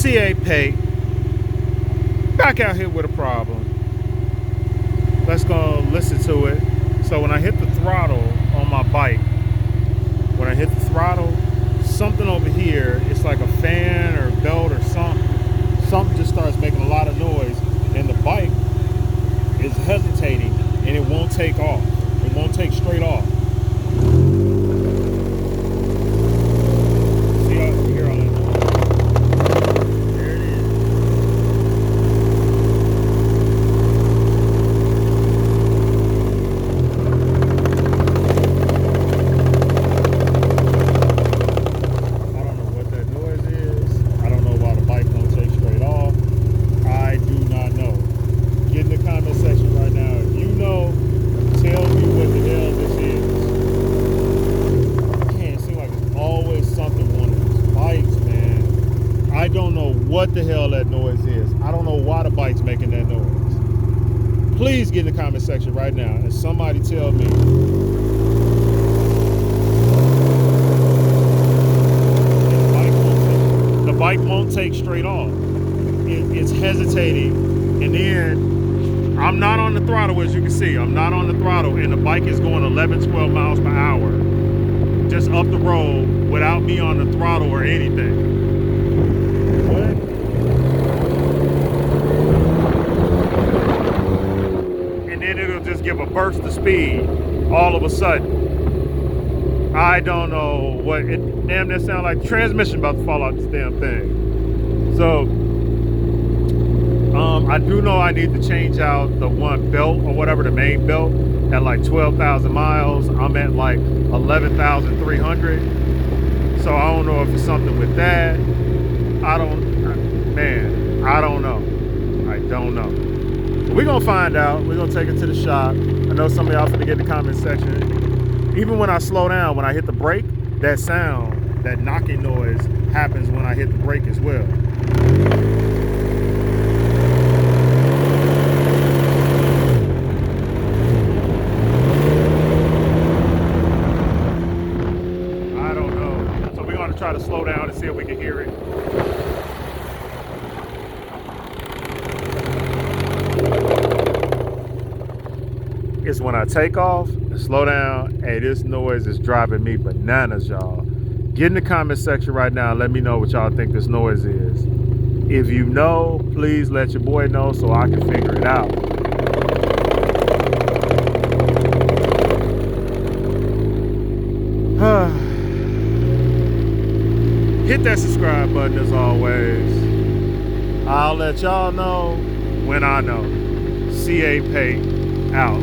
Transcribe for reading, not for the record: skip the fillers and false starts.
CA Pate, back out here with a problem. Let's go listen to it. So when I hit the throttle on my bike, when I hit the throttle, something over here, it's like a fan or belt or something just starts making a lot of noise, and the bike is hesitating and it won't take off. It won't take straight off. See out here on it. There it is. I don't know what that noise is. I don't know why the bike won't take straight off. I do not know. Get in the comment section right now. If you know, tell me what the hell this is. Man, it seems like it's always something on these bikes, man. I don't know what the hell that noise is. I don't know why the bike's making that noise. Please get in the comment section right now and somebody tell me. The bike won't take straight off. It's hesitating, and then I'm not on the throttle, as you can see. I'm not on the throttle, and the bike is going 11, 12 miles per hour just up the road without me on the throttle or anything. What? And then it'll just give a burst of speed all of a sudden. I don't know what it damn near sound like. Transmission about to fall out this damn thing. So I do know I need to change out the one belt or whatever, the main belt, at like 12,000 miles. I'm at like 11,300. So I don't know if it's something with that. I don't know. I don't know. But we're gonna find out. We're gonna take it to the shop. I know some of y'all finna get in the comment section. Even when I slow down, when I hit the brake, that sound, that knocking noise happens when I hit the brake as well. Try to slow down and see if we can hear it. It's when I take off and slow down. Hey, this noise is driving me bananas, y'all. Get in the comment section right now and let me know what y'all think this noise is. If you know, please let your boy know so I can figure it out. Hit that subscribe button as always. I'll let y'all know when I know. CA Pate out.